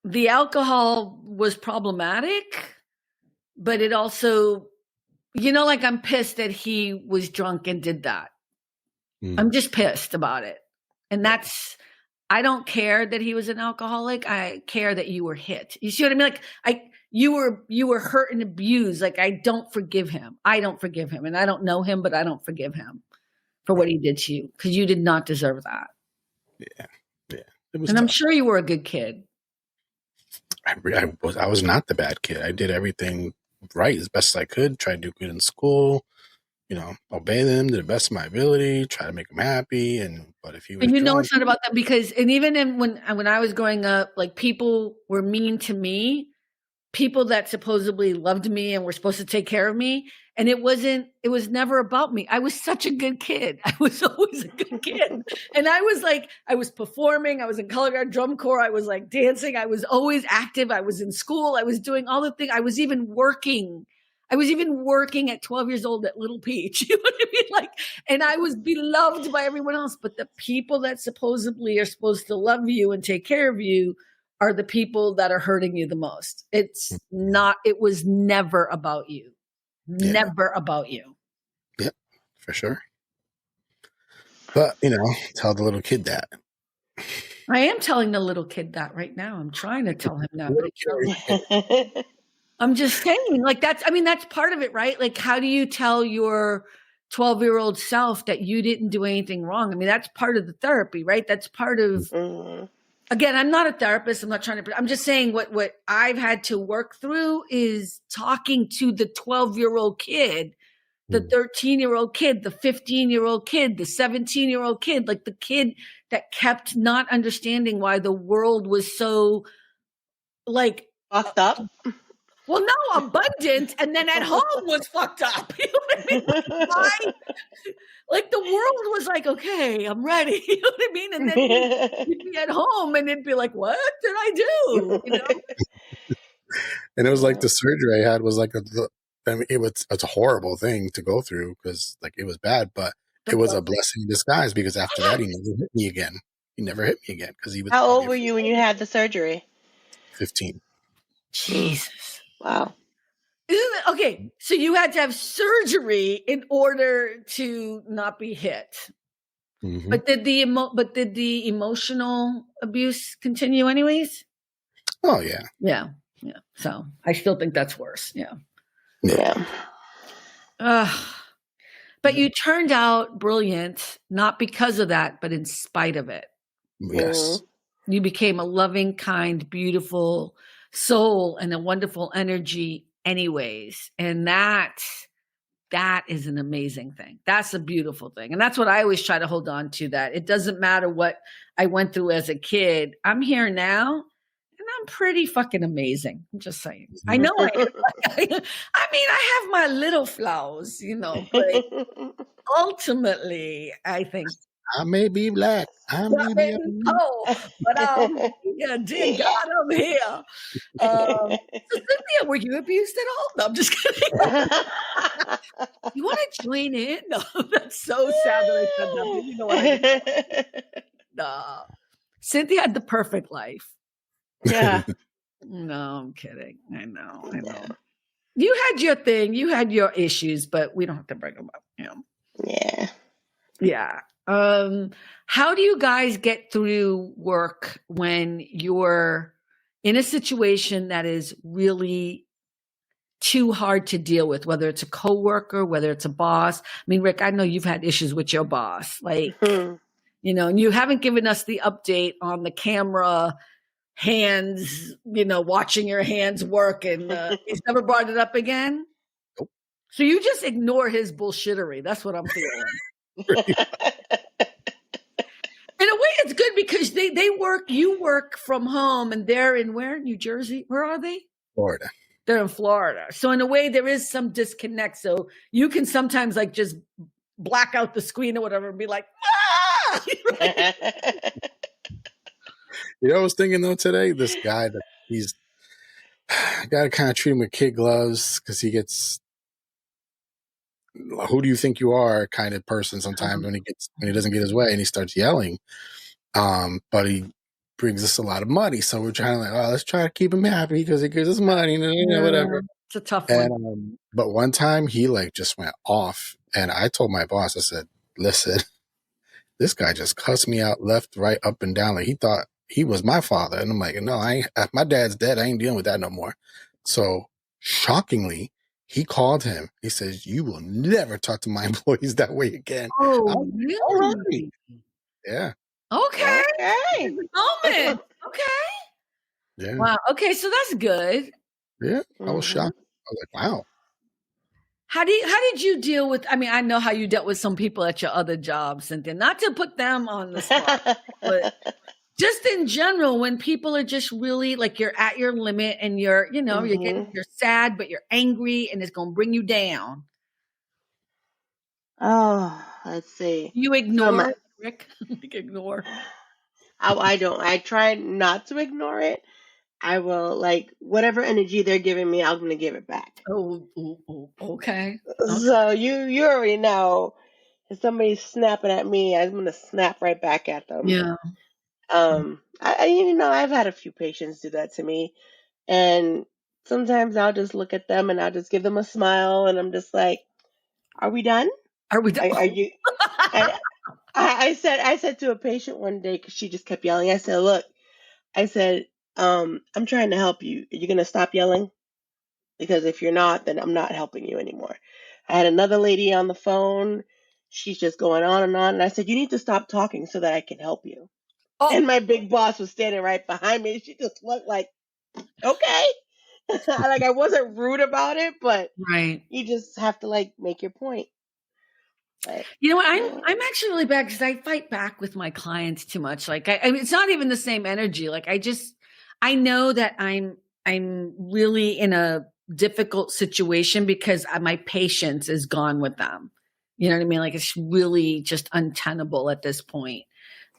The alcohol was problematic, but it also, like, I'm pissed that he was drunk and did that. I'm just pissed about it. And I don't care that he was an alcoholic. I care that you were hit. You see what I mean? Like, you were hurt and abused. Like, I don't forgive him. And I don't know him, but I don't forgive him for what he did to you, because you did not deserve that. Yeah. And tough. I'm sure you were a good kid. I was not the bad kid. I did everything right as best as I could. Tried to do good in school. Obey them to the best of my ability. Try to make them happy. But if he was, it's not about that, because, and even when I was growing up, like, people were mean to me. People that supposedly loved me and were supposed to take care of me. And it was never about me. I was such a good kid. I was always a good kid. And I was performing. I was in color guard, drum corps. I was like dancing. I was always active. I was in school. I was doing all the things. I was even working at 12 years old at Little Peach. You know what I mean? Like, and I was beloved by everyone else. But the people that supposedly are supposed to love you and take care of you are the people that are hurting you the most. It was never about you. Never about you. Yep, for sure. But, tell the little kid that. I am telling the little kid that right now. I'm trying to tell him that. But I'm just saying, like, that's part of it, right? Like, how do you tell your 12-year-old self that you didn't do anything wrong? I mean, that's part of the therapy, right? That's part of... Again, I'm not a therapist. I'm not trying to, I'm just saying what I've had to work through is talking to the 12-year-old kid, the 13-year-old kid, the 15-year-old kid, the 17-year-old kid, like the kid that kept not understanding why the world was so, like, fucked up. Well, no, abundant, and then at home was fucked up. You know what I mean? Like, why? Like, the world was like, okay, I'm ready. You know what I mean? And then you'd be at home and it'd be like, what did I do? And it was like the surgery I had was like it's a horrible thing to go through, because like it was bad, but it was a blessing in disguise, because after that he never hit me again. Because he was. How old were you when you had the surgery? 15. Jesus. Wow. Isn't it? Okay, so you had to have surgery in order to not be hit. Mhm. But did the emotional abuse continue anyways? Oh yeah. Yeah. So I still think that's worse. Yeah. Yeah. But you turned out brilliant, not because of that, but in spite of it. Yes. You became a loving, kind, beautiful soul and a wonderful energy anyways. And that is an amazing thing. That's a beautiful thing. And that's what I always try to hold on to, that it doesn't matter what I went through as a kid. I'm here now and I'm pretty fucking amazing. I'm just saying. I know I am. I mean, I have my little flaws, but ultimately, I think I may be black. I may be. but yeah, dear God, I'm here. So Cynthia, were you abused at all? No, I'm just kidding. You want to join in? No, that's so sad that I said that. But you know what I mean? No. Cynthia had the perfect life. Yeah. No, I'm kidding. I know. Yeah. You had your thing. You had your issues, but we don't have to bring them up. Yeah. Yeah. How do you guys get through work when you're in a situation that is really too hard to deal with, whether it's a coworker, whether it's a boss? I mean, Rick, I know you've had issues with your boss, like, and you haven't given us the update on the camera hands, watching your hands work, and he's never brought it up again. Nope. So you just ignore his bullshittery. That's what I'm feeling. In a way, it's good because you work from home, and they're in where? New Jersey? Where are they? Florida. They're in Florida. So in a way, there is some disconnect. So you can sometimes like just black out the screen or whatever and be like, ah! I was thinking though today, this guy that he's got to kind of treat him with kid gloves because he gets, who do you think you are kind of person sometimes when he doesn't get his way and he starts yelling. But he brings us a lot of money. So we're trying to let's try to keep him happy because he gives us money, whatever. It's a tough one. But one time he just went off, and I told my boss, I said, listen, this guy just cussed me out left, right, up and down. Like he thought he was my father. And I'm like, no, my dad's dead. I ain't dealing with that no more. So shockingly, he called him. He says, you will never talk to my employees that way again. Oh, really? Yeah. Okay. Moment. Okay. Yeah. Wow. Okay. So that's good. Yeah. I was shocked. I was like, wow. How did you deal with, I mean, I know how you dealt with some people at your other jobs, Cynthia, not to put them on the spot, but just in general, when people are just really like, you're at your limit and you're you're sad, but you're angry and it's going to bring you down. Oh, let's see. You ignore Rick. Ignore. I don't. I try not to ignore it. I will, whatever energy they're giving me, I'm going to give it back. Oh, okay. So you already know, if somebody's snapping at me, I'm going to snap right back at them. Yeah. I've had a few patients do that to me, and sometimes I'll just look at them and I'll just give them a smile, and I'm just like, "Are we done? Are we done? Are you?" I said to a patient one day because she just kept yelling. I said, "Look," I said, "I'm trying to help you. Are you going to stop yelling? Because if you're not, then I'm not helping you anymore." I had another lady on the phone. She's just going on. And I said, "You need to stop talking so that I can help you." Oh. And my big boss was standing right behind me. She just looked like, okay. I wasn't rude about it, but you just have to make your point. But, you know what? I'm actually really bad because I fight back with my clients too much. I mean, it's not even the same energy. I know that I'm really in a difficult situation because my patience is gone with them. You know what I mean? It's really just untenable at this point.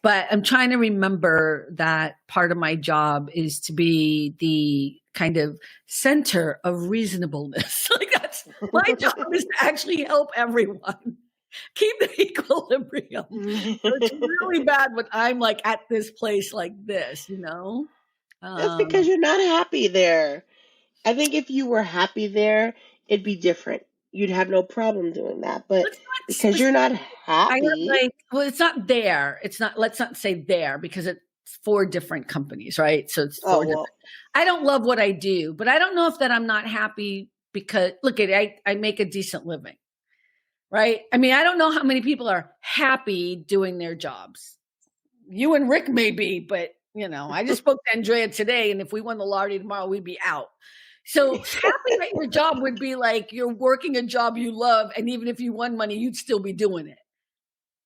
But I'm trying to remember that part of my job is to be the kind of center of reasonableness. That's my job, is to actually help everyone keep the equilibrium. So it's really bad when I'm at this place like this, That's because you're not happy there. I think if you were happy there, it'd be different. You'd have no problem doing that. But Let's not because you're not I have happy, like, well, it's not there. It's not, let's not say there because it's 4 different companies, right? So it's 4 different. I don't love what I do, but I don't know if that I'm not happy because look at it, I make a decent living, right? I mean, I don't know how many people are happy doing their jobs. You and Rick may be, but you know, I just spoke to Andrea today, and if we won the lottery tomorrow, we'd be out. So happy at your job would be like you're working a job you love, and even if you won money, you'd still be doing it.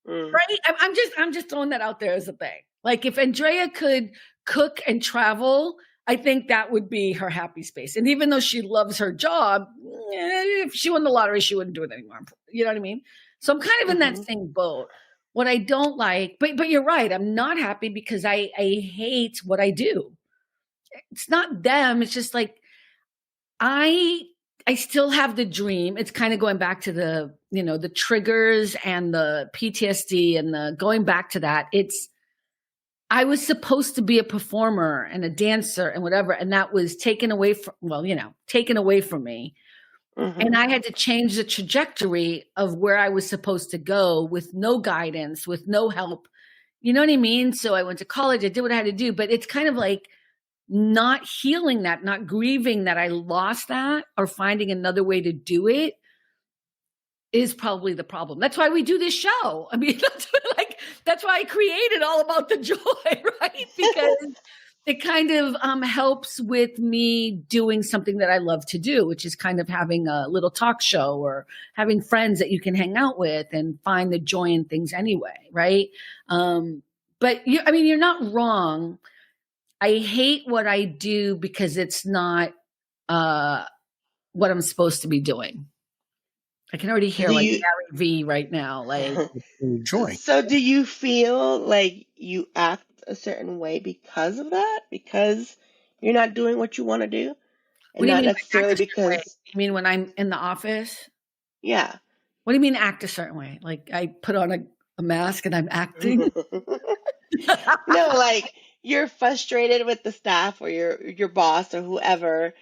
Right? I'm just throwing that out there as a thing. Like if Andrea could cook and travel, I think that would be her happy space. And even though she loves her job, if she won the lottery, she wouldn't do it anymore. You know what I mean? So I'm kind of in that same boat. What I don't like, but you're right. I'm not happy because I hate what I do. It's not them. It's just like I still have the dream. It's kind of going back to the, you know, the triggers and the PTSD and the going back to that. I was supposed to be a performer and a dancer and whatever. And that was taken away from me. And I had to change the trajectory of where I was supposed to go with no guidance, with no help. You know what I mean? So I went to college. I did what I had to do, but it's kind of like not healing that, not grieving that I lost that or finding another way to do it is probably the problem. That's why we do this show. I mean, that's why I created All About the Joy, right? Because it kind of helps with me doing something that I love to do, which is kind of having a little talk show or having friends that you can hang out with and find the joy in things anyway, right? But you're not wrong. I hate what I do because it's not what I'm supposed to be doing. I can already hear Gary V right now. Like, enjoy. So do you feel like you act a certain way because of that? Because you're not doing what you want to do? And not necessarily because... You mean when I'm in the office? Yeah. What do you mean act a certain way? Like I put on a mask and I'm acting? No, like you're frustrated with the staff or your boss or whoever,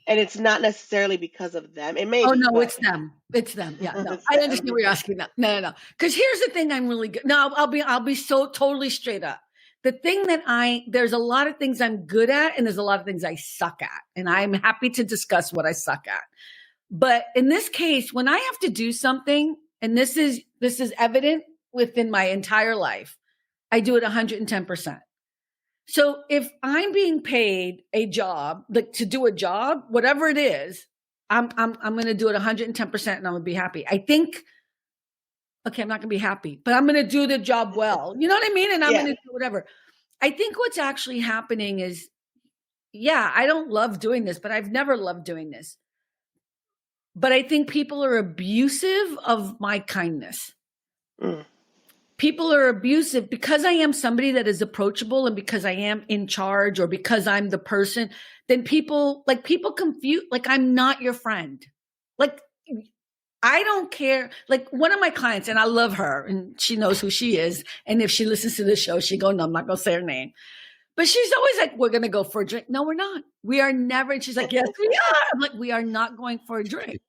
and it's not necessarily because of them. It may. Oh no, it's them. It's them. Yeah, no, I understand what you're asking. No. Because here's the thing: I'm really good. No, I'll be so totally straight up. The thing that there's a lot of things I'm good at, and there's a lot of things I suck at, and I'm happy to discuss what I suck at. But in this case, when I have to do something, and this is evident within my entire life, I do it 110%. So if I'm being paid a job, like to do a job, whatever it is, I'm going to do it 110% and I'm going to be happy. I think, okay, I'm not going to be happy, but I'm going to do the job well. You know what I mean? And I'm going to do whatever. I think what's actually happening is, I don't love doing this, but I've never loved doing this. But I think people are abusive of my kindness. People are abusive because I am somebody that is approachable and because I am in charge or because I'm the person, then people confuse, like I'm not your friend. Like, I don't care. Like one of my clients, and I love her and she knows who she is. And if she listens to the show, she go, no, I'm not going to say her name. But she's always like, we're going to go for a drink. No, we're not. We are never. And she's like, yes, we are. I'm like, we are not going for a drink.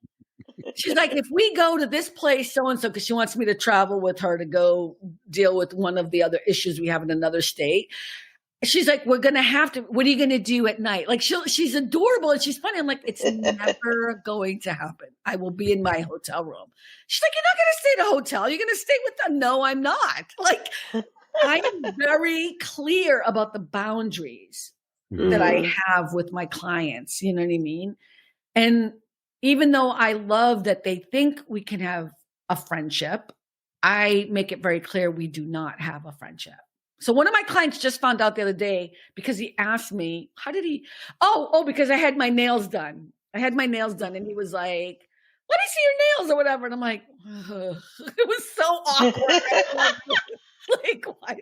She's like, if we go to this place, so-and-so, because she wants me to travel with her to go deal with one of the other issues we have in another state. She's like, we're going to have to, what are you going to do at night? Like she's adorable and she's funny. I'm like, it's never going to happen. I will be in my hotel room. She's like, you're not going to stay at a hotel. You're going to stay with them. No, I'm not. Like, I am very clear about the boundaries that I have with my clients. You know what I mean? And even though I love that they think we can have a friendship, I make it very clear we do not have a friendship. So one of my clients just found out the other day because he asked me, because I had my nails done. And he was like, let me see your nails or whatever. And I'm like, it was so awkward. Like, what?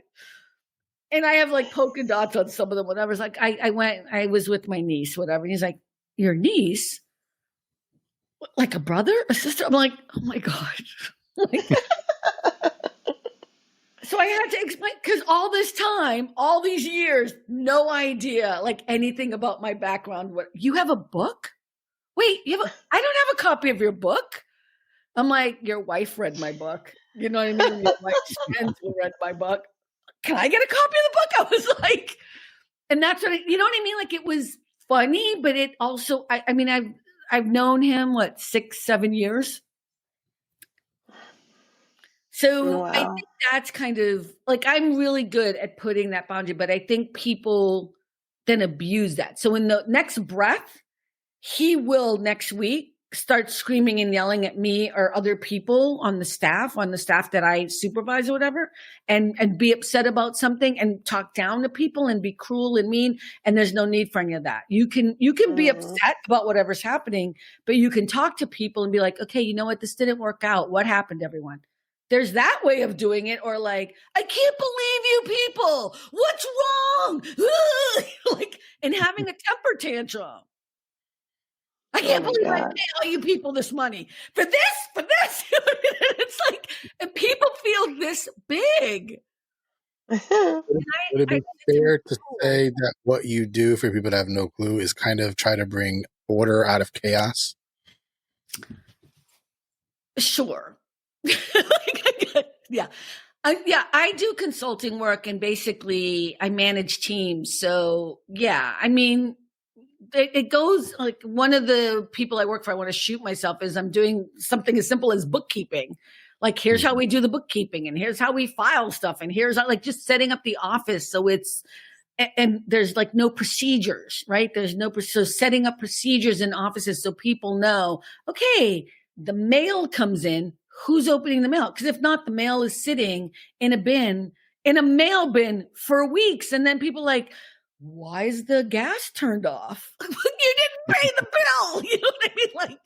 And I have like polka dots on some of them, whatever. It's like, I was with my niece, whatever. And he's like, your niece? Like a brother, a sister? I'm like, oh my God. Like, So I had to explain, because all this time, all these years, no idea like anything about my background. What, you have a book? Wait, I don't have a copy of your book. I'm like, your wife read my book. You know what I mean? Your wife's friends who read my book. Can I get a copy of the book? I was like, and that's what you know what I mean? Like, it was funny, but it also, I mean, I've known him, 6, 7 years. So I think that's kind of like, I'm really good at putting that boundary, but I think people then abuse that. So in the next breath, he will next week start screaming and yelling at me or other people on the staff that I supervise or whatever, and be upset about something and talk down to people and be cruel and mean. And there's no need for any of that. You can be upset about whatever's happening, but you can talk to people and be like, okay, you know what? This didn't work out. What happened, everyone? There's that way of doing it. Or like, I can't believe you people. What's wrong? Like, and having a temper tantrum. I can't believe I pay all you people this money for this. It's like, and people feel this big. Would it be fair to say that what you do for people that have no clue is kind of try to bring order out of chaos? Sure. Yeah. I do consulting work, and basically I manage teams. So yeah, I mean, it goes like, one of the people I work for, I want to shoot myself, is I'm doing something as simple as bookkeeping. Like, here's how we do the bookkeeping, and here's how we file stuff, and here's how, like, just setting up the office. So it's, and there's like no procedures, right? So setting up procedures in offices so people know, okay, the mail comes in, who's opening the mail? Because if not, the mail is sitting in a mail bin for weeks. And then people like, why is the gas turned off? You didn't pay the bill. You know what I mean? like,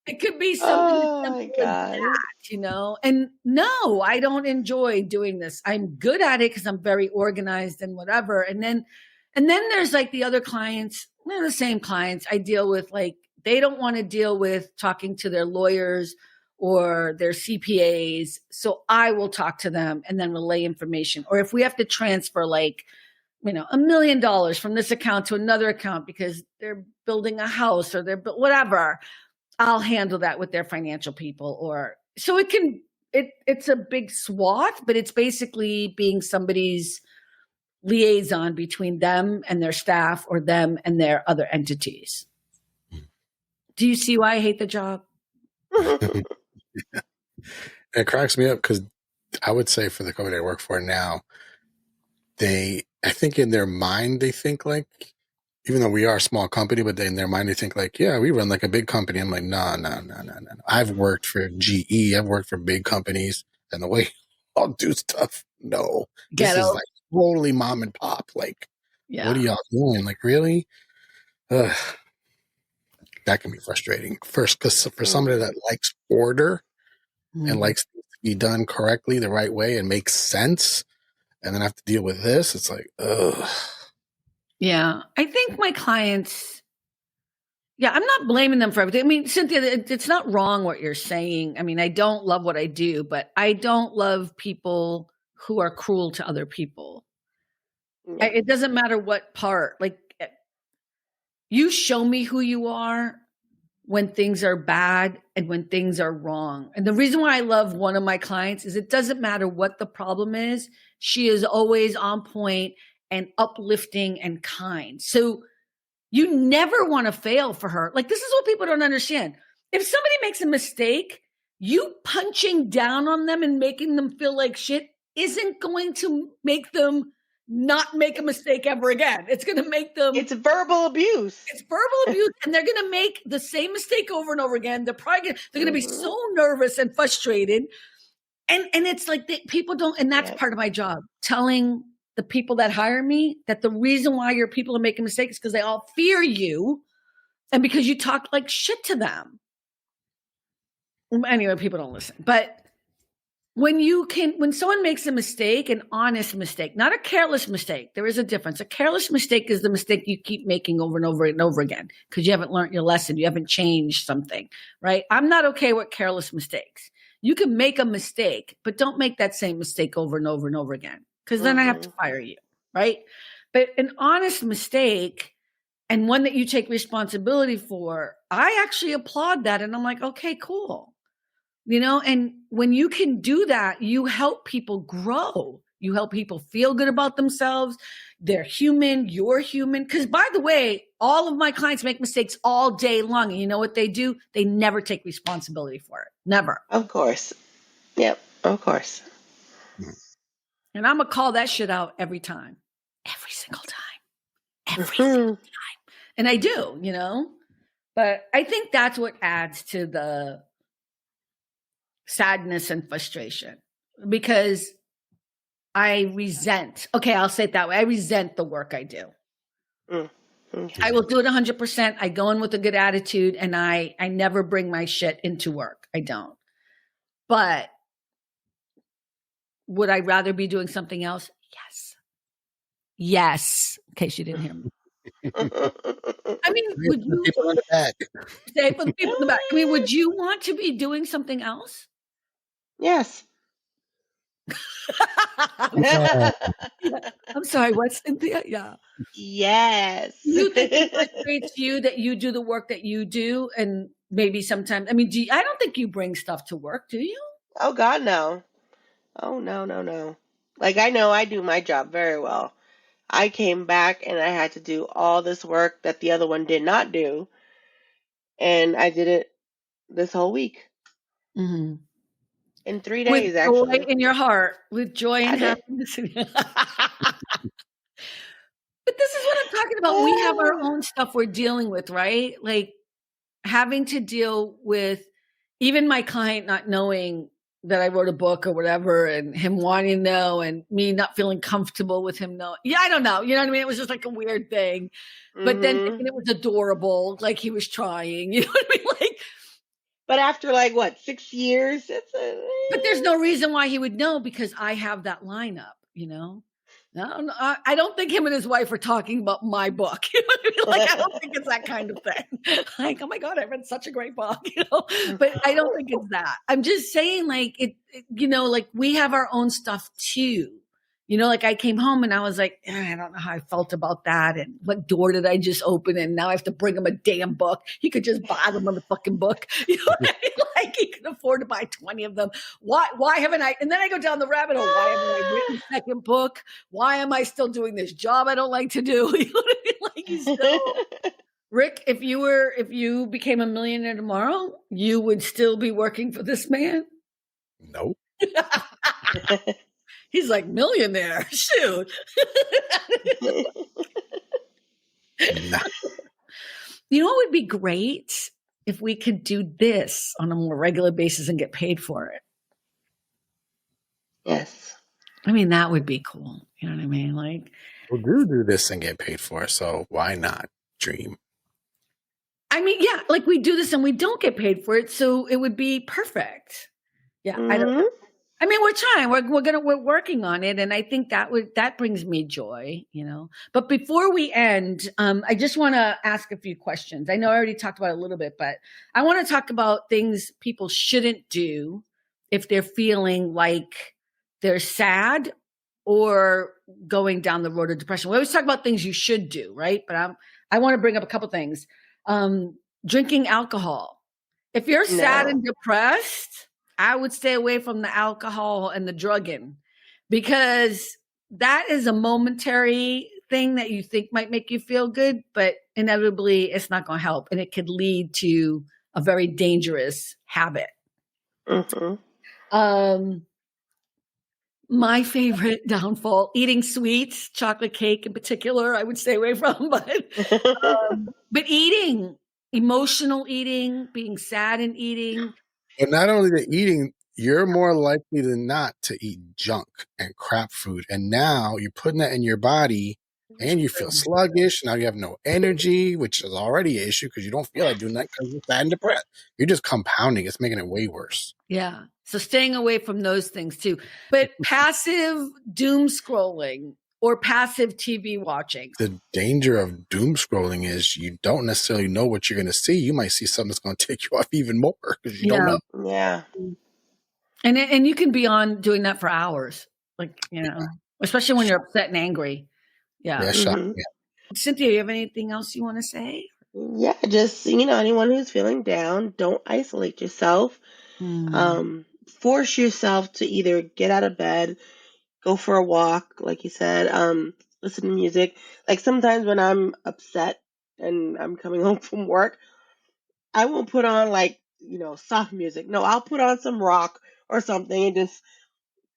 it could be something like that, you know? And no, I don't enjoy doing this. I'm good at it because I'm very organized and whatever. And then there's like the other clients, they're the same clients I deal with. Like, they don't want to deal with talking to their lawyers or their CPAs. So I will talk to them and then relay information. Or if we have to transfer like, you know, $1 million from this account to another account because they're building a house or they're whatever, I'll handle that with their financial people. Or so it's a big swath, but it's basically being somebody's liaison between them and their staff, or them and their other entities. Do you see why I hate the job? It cracks me up because I would say for the company I work for now, I think in their mind, they think like, even though we are a small company, but in their mind, they think like, yeah, we run like a big company. I'm like, no. I've worked for GE. I've worked for big companies, and the way I'll do stuff, no. This is like totally mom and pop. Like, what are y'all doing? Like, really? That can be frustrating. First, because for somebody that likes order and likes things to be done correctly, the right way, and makes sense, and then I have to deal with this, it's like, ugh. Yeah. I think my clients, I'm not blaming them for everything. I mean, Cynthia, it's not wrong what you're saying. I mean, I don't love what I do, but I don't love people who are cruel to other people. It doesn't matter what part. Like, you show me who you are when things are bad and when things are wrong. And the reason why I love one of my clients is it doesn't matter what the problem is. She is always on point and uplifting and kind. So you never want to fail for her. Like, this is what people don't understand. If somebody makes a mistake, you punching down on them and making them feel like shit isn't going to make them not make a mistake ever again. It's going to make them... It's verbal abuse. It's verbal abuse. And they're going to make the same mistake over and over again. They're going to be so nervous and frustrated. And it's like people don't... And that's part of my job. Telling the people that hire me that the reason why your people are making mistakes is because they all fear you and because you talk like shit to them. Anyway, people don't listen. But when someone makes a mistake, an honest mistake, not a careless mistake, there is a difference. A careless mistake is the mistake you keep making over and over and over again because you haven't learned your lesson. You haven't changed something, right? I'm not okay with careless mistakes. You can make a mistake, but don't make that same mistake over and over and over again, because then I have to fire you, right? But an honest mistake and one that you take responsibility for, I actually applaud that. And I'm like, okay, cool. You know, and when you can do that, you help people grow. You help people feel good about themselves. They're human. You're human. Because by the way, all of my clients make mistakes all day long. And you know what they do? They never take responsibility for it. Never. Of course. Yep. Of course. And I'm going to call that shit out every time. Every single time. Every single time. And I do, you know. But I think that's what adds to the sadness and frustration, because I resent, okay, I'll say it that way. I resent the work I do. Okay. I will do it 100%. I go in with a good attitude, and I never bring my shit into work. I don't. But would I rather be doing something else? Yes. Yes. In case you didn't hear me. I mean, would you people in the back? say for the people in the back? I mean, would you want to be doing something else? Yes. I'm sorry, what, Cynthia? Yeah. Yes. You think it frustrates you that you do the work that you do, and maybe sometimes, I mean, I don't think you bring stuff to work, do you? Oh, God, no. Oh, no. Like, I know I do my job very well. I came back and I had to do all this work that the other one did not do. And I did it this whole week. Mm-hmm. In 3 days, with actually. Joy in your heart, with joy and happiness. But this is what I'm talking about. We have our own stuff we're dealing with, right? Like having to deal with even my client not knowing that I wrote a book or whatever, and him wanting to know, and me not feeling comfortable with him knowing. Yeah, I don't know. You know what I mean? It was just like a weird thing. But then thinking it was adorable, like he was trying. You know what I mean? Like, but after like what, 6 years? But there's no reason why he would know, because I have that lineup, you know? I don't think him and his wife are talking about my book. You know what I mean? Like, I don't think it's that kind of thing. Like, oh my God, I read such a great book, you know? But I don't think it's that. I'm just saying, like, you know, like we have our own stuff too. You know, like I came home and I was like, I don't know how I felt about that. And what door did I just open? And now I have to bring him a damn book. He could just buy the motherfucking book. You know what I mean? Like he could afford to buy 20 of them. Why haven't I? And then I go down the rabbit hole. Why haven't I written a second book? Why am I still doing this job I don't like to do? You know what I mean? Like you still. Rick, if you became a millionaire tomorrow, you would still be working for this man? Nope. He's like, millionaire. Shoot. Nah. You know what would be great? If we could do this on a more regular basis and get paid for it. Yes. I mean, that would be cool. You know what I mean? Like, We'll do this and get paid for it, so why not dream? I mean, yeah, like we do this and we don't get paid for it, so it would be perfect. Yeah, I don't know. I mean, we're trying. We're working on it, and I think that brings me joy, you know. But before we end, I just want to ask a few questions. I know I already talked about it a little bit, but I want to talk about things people shouldn't do if they're feeling like they're sad or going down the road of depression. We always talk about things you should do, right? But I want to bring up a couple things. Drinking alcohol. If you're sad and depressed, I would stay away from the alcohol and the drugging, because that is a momentary thing that you think might make you feel good, but inevitably it's not going to help. And it could lead to a very dangerous habit. My favorite downfall, eating sweets, chocolate cake in particular, I would stay away from, but eating, emotional eating, being sad and eating. But not only the eating, you're more likely than not to eat junk and crap food. And now you're putting that in your body and you feel sluggish. Now you have no energy, which is already an issue because you don't feel like doing that because you're sad and depressed. You're just compounding. It's making it way worse. Yeah. So staying away from those things too. But passive doom scrolling or passive TV watching. The danger of doom scrolling is you don't necessarily know what you're going to see. You might see something that's going to take you off even more because you don't know. Yeah. And you can be on doing that for hours, like, especially when you're upset and angry. Yeah. Yeah, Mhm. Cynthia, you have anything else you want to say? Yeah, just anyone who's feeling down, don't isolate yourself. Force yourself to either get out of bed, go for a walk, like you said, listen to music. Like sometimes when I'm upset and I'm coming home from work, I won't put on like, soft music. No, I'll put on some rock or something and just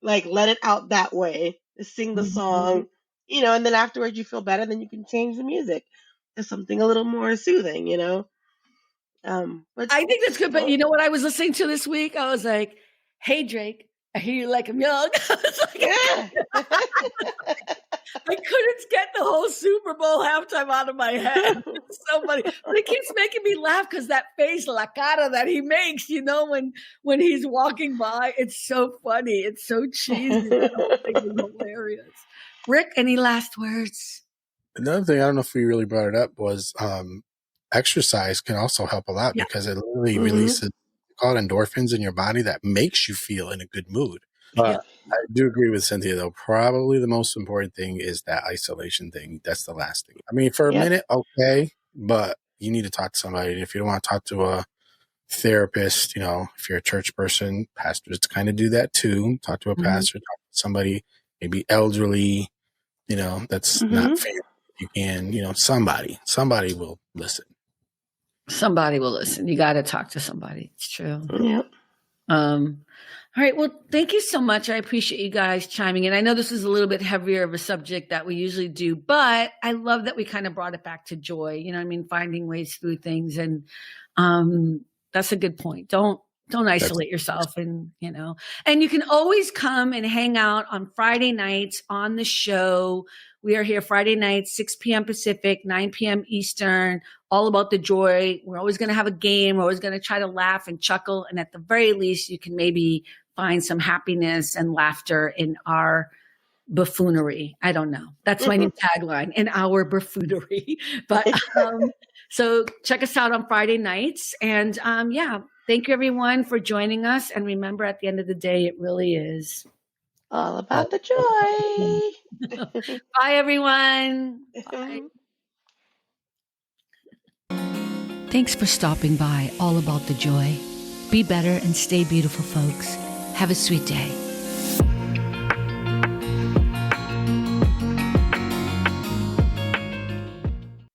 like let it out that way. Just sing the song, and then afterwards you feel better, then you can change the music to something a little more soothing, But I think that's good. But you know what I was listening to this week? I was like, hey, Drake, I hear you like I'm young. I was like, yeah. I couldn't get the whole Super Bowl halftime out of my head. It's so funny. But it keeps making me laugh because that face, la cara that he makes, when he's walking by, it's so funny. It's so cheesy. That whole thing is hilarious. Rick, any last words? Another thing, I don't know if we really brought it up, was exercise can also help a lot because it literally releases called endorphins in your body that makes you feel in a good mood. I do agree with Cynthia, though. Probably the most important thing is that isolation thing. That's the last thing. I mean, for a minute, okay, but you need to talk to somebody. If you don't want to talk to a therapist, if you're a church person, pastors kind of do that too. Talk to a pastor, talk to somebody, maybe elderly, that's not fair. You can, somebody will listen. Somebody will listen. You got to talk to somebody. It's true. Yep. All right. Well, thank you so much. I appreciate you guys chiming in. I know this is a little bit heavier of a subject that we usually do, but I love that we kind of brought it back to joy. Finding ways through things. And that's a good point. Don't isolate yourself, and you can always come and hang out on Friday nights on the show. We are here Friday nights, 6 p.m. Pacific, 9 p.m. Eastern, all about the joy. We're always going to have a game. We're always going to try to laugh and chuckle. And at the very least, you can maybe find some happiness and laughter in our buffoonery. I don't know. That's my new tagline, in our buffoonery. But so check us out on Friday nights. And thank you everyone for joining us. And remember, at the end of the day, it really is all about the joy. Bye, everyone. Bye. Thanks for stopping by All About the Joy. Be better and stay beautiful, folks. Have a sweet day.